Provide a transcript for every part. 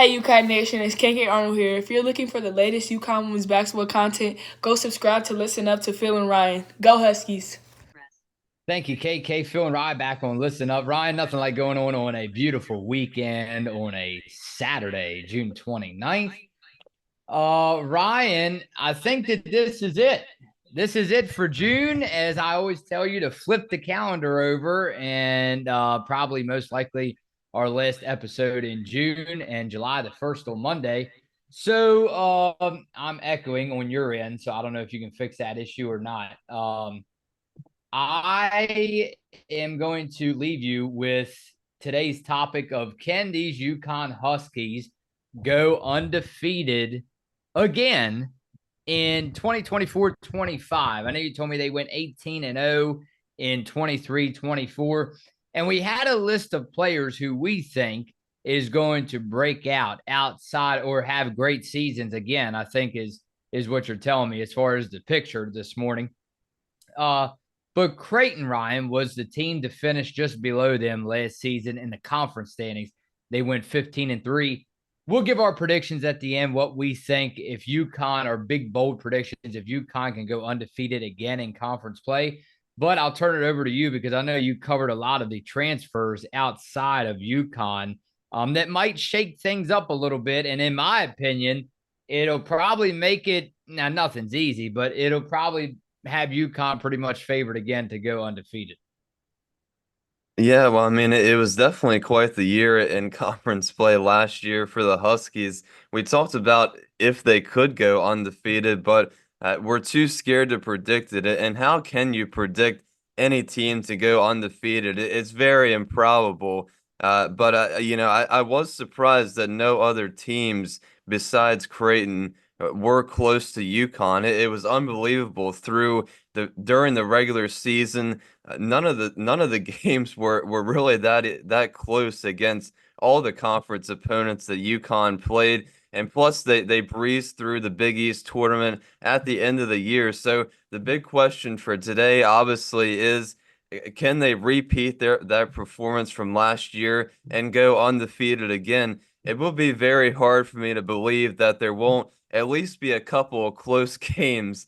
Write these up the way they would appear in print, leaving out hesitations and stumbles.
Hey UConn Nation, it's KK Arnold here. If you're looking for the latest UConn women's basketball content, go subscribe to Listen Up to Phil and Ryan. Go Huskies! Thank you, KK. Phil and Ryan back on Listen Up. Ryan, nothing like going on a beautiful weekend on a Saturday, June 29th. Ryan, I think that this is it. This is it for June. As I always tell you, to flip the calendar over and probably most likely our last episode in June and July the 1st on Monday. So I'm echoing on your end. So I don't know if you can fix that issue or not. I am going to leave you with today's topic of can these UConn Huskies go undefeated again in 2024-25? I know you told me they went 18-0 in 23-24, and we had a list of players who we think is going to break out outside or have great seasons again. I think is what you're telling me as far as the picture this morning. But Creighton, Ryan, was the team to finish just below them last season in the conference standings. They went 15-3. We'll give our predictions at the end, what we think if UConn, or big, bold predictions, if UConn can go undefeated again in conference play. But I'll turn it over to you because I know you covered a lot of the transfers outside of UConn that might shake things up a little bit. And in my opinion, it'll probably make it, now nothing's easy, but it'll probably have UConn pretty much favored again to go undefeated. Yeah, well, I mean, it was definitely quite the year in conference play last year for the Huskies. We talked about if they could go undefeated, but we're too scared to predict it. And how can you predict any team to go undefeated? It's very improbable. I was surprised that no other teams besides Creighton were close to UConn. It was unbelievable through during the regular season. None of the games were really that close against all the conference opponents that UConn played, and plus they breezed through the Big East tournament at the end of the year. So the big question for today, obviously, is can they repeat that performance from last year and go undefeated again? It will be very hard for me to believe that there won't at least be a couple of close games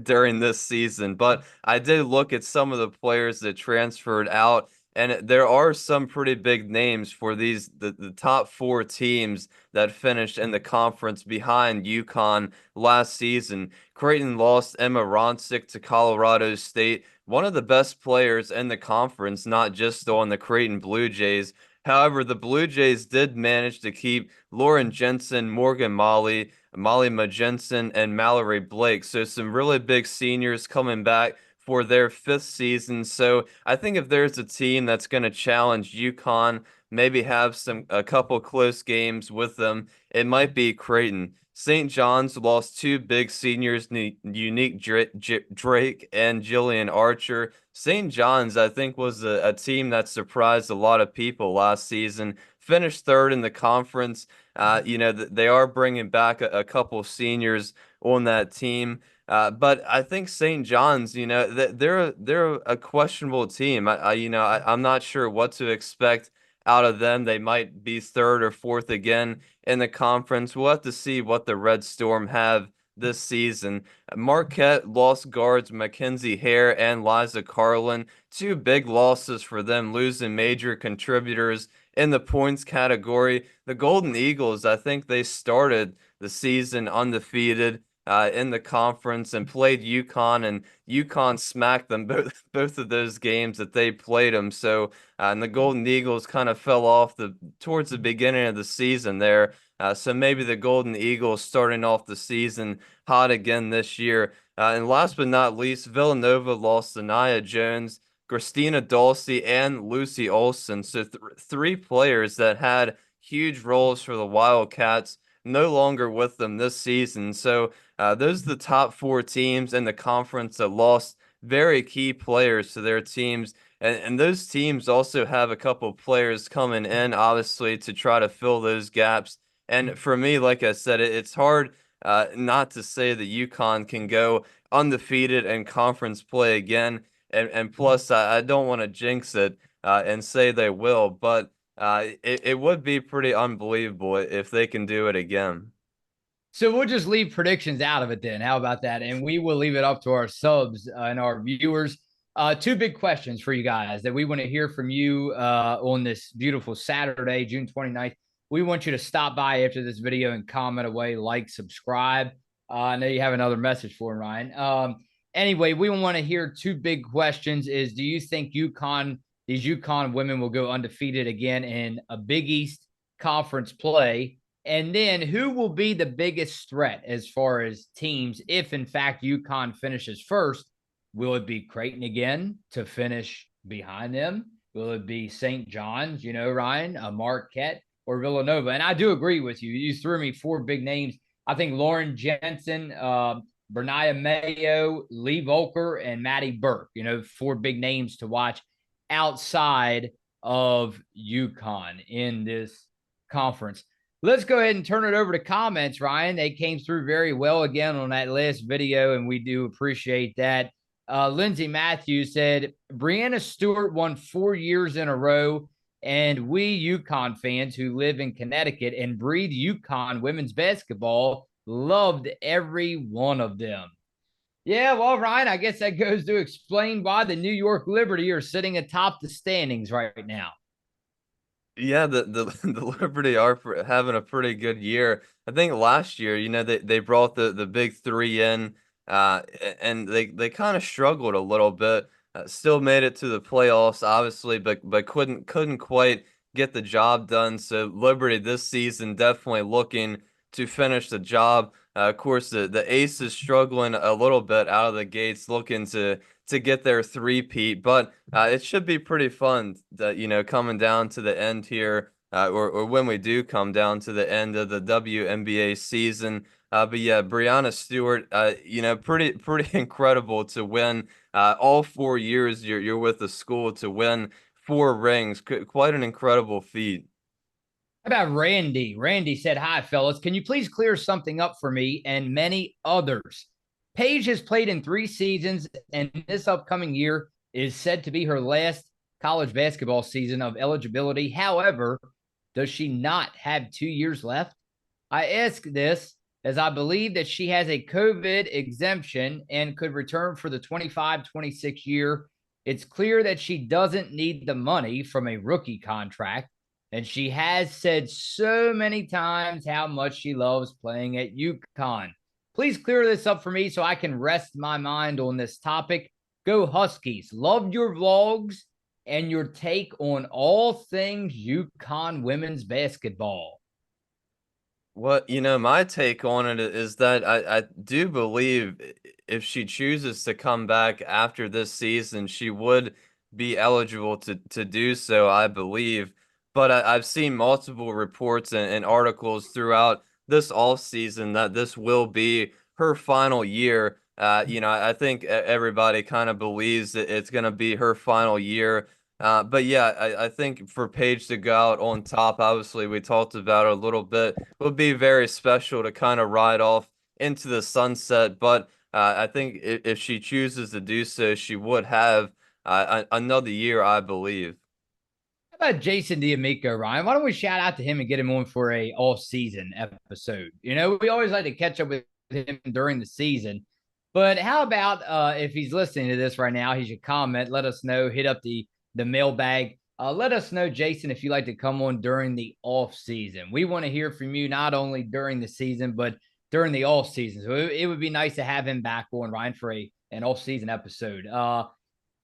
during this season. But I did look at some of the players that transferred out, and there are some pretty big names for the top four teams that finished in the conference behind UConn last season. Creighton lost Emma Ronsick to Colorado State, one of the best players in the conference, not just on the Creighton Blue Jays. However, the Blue Jays did manage to keep Lauren Jensen, Morgan Molly Majensen, and Mallory Blake. So some really big seniors coming back for their fifth season. So I think if there's a team that's going to challenge UConn, maybe have a couple close games with them, it might be Creighton. St. John's lost two big seniors, Unique Drake and Jillian Archer. St. John's, I think, was a team that surprised a lot of people last season. Finished third in the conference. They are bringing back a couple seniors on that team. But I think St. John's, they're a questionable team. I'm not sure what to expect out of them. They might be third or fourth again in the conference. We'll have to see what the Red Storm have this season. Marquette lost guards Mackenzie Hare and Liza Carlin. Two big losses for them, losing major contributors in the points category. The Golden Eagles, I think they started the season undefeated in the conference and played UConn, and UConn smacked them both of those games that they played them. So, and the Golden Eagles kind of fell off towards the beginning of the season there. So maybe the Golden Eagles starting off the season hot again this year. And last but not least, Villanova lost to Nia Jones, Christina Dulce, and Lucy Olson. So three players that had huge roles for the Wildcats no longer with them this season. So those are the top four teams in the conference that lost very key players to their teams. And those teams also have a couple players coming in, obviously, to try to fill those gaps. And for me, like I said, it's hard not to say that UConn can go undefeated in conference play again. And plus, I don't want to jinx it and say they will, but it would be pretty unbelievable if they can do it again. So we'll just leave predictions out of it then. How about that? And we will leave it up to our subs and our viewers. Two big questions for you guys that we want to hear from you on this beautiful Saturday, June 29th. We want you to stop by after this video and comment away, like, subscribe. I know you have another message for him, Ryan. Anyway, we want to hear two big questions is, do you think these UConn women will go undefeated again in a Big East conference play? And then who will be the biggest threat as far as teams if, in fact, UConn finishes first? Will it be Creighton again to finish behind them? Will it be St. John's, Ryan, Marquette, or Villanova? And I do agree with you. You threw me four big names. I think Lauren Jensen, Bernia Mayo, Lee Volker, and Maddie Burke, four big names to watch outside of UConn in this conference. Let's go ahead and turn it over to comments, Ryan. They came through very well again on that last video, and we do appreciate that. Lindsay Matthews said, Breanna Stewart won 4 years in a row, and we UConn fans who live in Connecticut and breathe UConn women's basketball loved every one of them. Yeah, well, Ryan, I guess that goes to explain why the New York Liberty are sitting atop the standings right now. Yeah, the Liberty are having a pretty good year. I think last year, they brought the big three in, and they kind of struggled a little bit. Still made it to the playoffs, obviously, but couldn't quite get the job done. So Liberty this season definitely looking to finish the job. Of course, the Aces struggling a little bit out of the gates, looking to get their three-peat, but it should be pretty fun that, coming down to the end here, or when we do come down to the end of the WNBA season. But yeah, Breanna Stewart, pretty incredible to win all 4 years you're with the school to win 4 rings. Quite an incredible feat. How about Randy? Randy said, hi, fellas. Can you please clear something up for me and many others? Paige has played in 3 seasons, and this upcoming year is said to be her last college basketball season of eligibility. However, does she not have 2 years left? I ask this as I believe that she has a COVID exemption and could return for the 25-26 year. It's clear that she doesn't need the money from a rookie contract, and she has said so many times how much she loves playing at UConn. Please clear this up for me so I can rest my mind on this topic. Go Huskies. Loved your vlogs and your take on all things UConn women's basketball. Well, my take on it is that I do believe if she chooses to come back after this season, she would be eligible to do so, I believe. But I've seen multiple reports and articles throughout this off season that this will be her final year. I think everybody kind of believes that it's going to be her final year. But yeah, I think for Paige to go out on top, obviously we talked about it a little bit, would be very special to kind of ride off into the sunset. But I think if she chooses to do so, she would have another year, I believe. How about Jason D'Amico, Ryan? Why don't we shout out to him and get him on for a off-season episode? We always like to catch up with him during the season. But how about if he's listening to this right now, he should comment, let us know, hit up the mailbag. Let us know, Jason, if you'd like to come on during the off season. We want to hear from you not only during the season, but during the off season. So it would be nice to have him back on, Ryan, for an off season episode.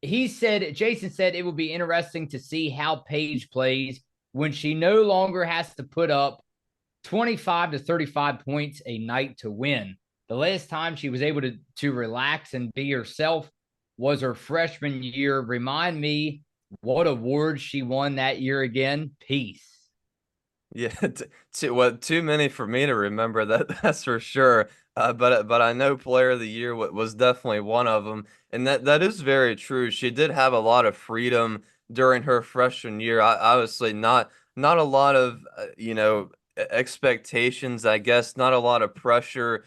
Jason said it would be interesting to see how Paige plays when she no longer has to put up 25 to 35 points a night to win. The last time she was able to relax and be herself was her freshman year. Remind me what award she won that year again. Peace. Yeah, too many for me to remember that's for sure. But I know Player of the Year was definitely one of them, and that is very true. She did have a lot of freedom during her freshman year. Obviously, not a lot of expectations. I guess not a lot of pressure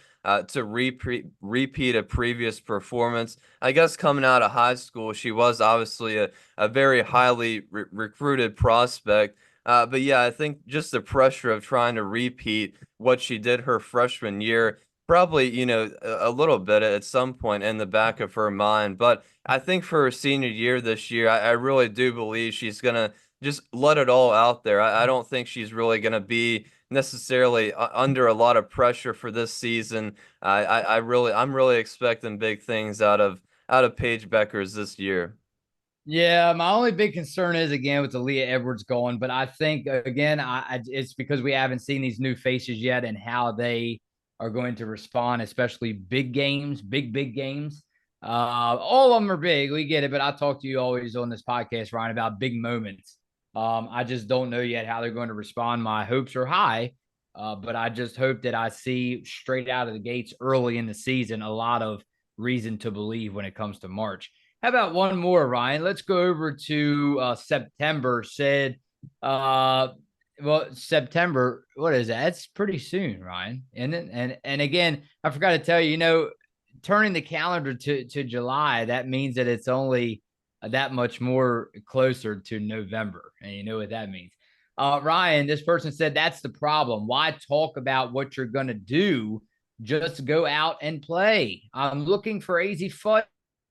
to repeat a previous performance. I guess coming out of high school, she was obviously a very highly recruited prospect. But yeah, I think just the pressure of trying to repeat what she did her freshman year, probably, a little bit at some point in the back of her mind. But I think for her senior year this year, I really do believe she's gonna just let it all out there. I don't think she's really gonna be necessarily under a lot of pressure for this season. I'm really expecting big things out of Paige Bueckers this year. Yeah, my only big concern is again with Aaliyah Edwards going, but I think again, it's because we haven't seen these new faces yet and how they are going to respond, especially big games, big games. All of them are big, we get it, but I talk to you always on this podcast, Ryan, about big moments. I just don't know yet how they're going to respond. My hopes are high, but I just hope that I see straight out of the gates early in the season a lot of reason to believe when it comes to March. How about one more, Ryan? Let's go over to September. September. What is that? It's pretty soon, Ryan. And again, I forgot to tell you. Turning the calendar to July, that means that it's only that much more closer to November, and you know what that means. Ryan, this person said that's the problem. Why talk about what you're going to do? Just go out and play. I'm looking for AZ Fudd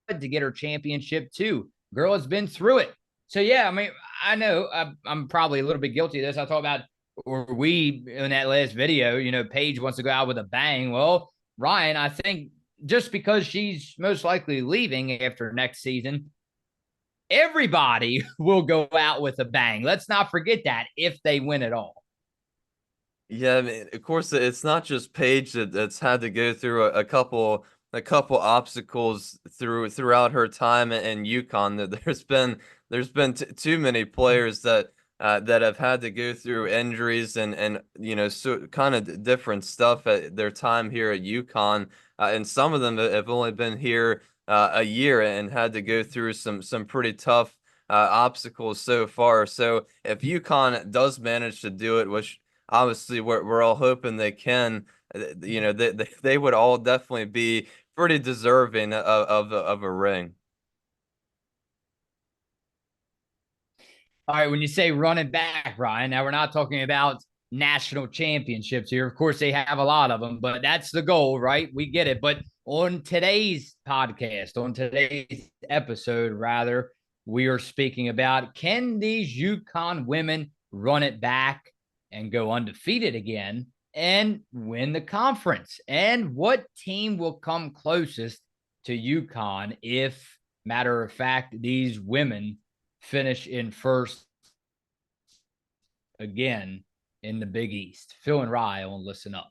to get her championship too. Girl has been through it. So yeah, I mean, I know I'm probably a little bit guilty of this. I talk about, or we in that last video, Paige wants to go out with a bang. Well, Ryan, I think just because she's most likely leaving after next season, everybody will go out with a bang. Let's not forget that if they win it all. Yeah, I mean, of course, it's not just Paige that's had to go through a couple obstacles throughout her time in UConn. That there's been too many players that have had to go through injuries and so kind of different stuff at their time here at UConn, and some of them have only been here a year and had to go through some pretty tough obstacles so far. So if UConn does manage to do it, which obviously we're all hoping they can, they would all definitely be pretty deserving of a ring. All right, when you say run it back, Ryan, now we're not talking about national championships here. Of course, they have a lot of them, but that's the goal, right? We get it. But on today's podcast, on today's episode, rather, we are speaking about, can these UConn women run it back and go undefeated again and win the conference? And what team will come closest to UConn if, matter of fact, these women finish in first again in the Big East? Phil and Rye on Listen Up.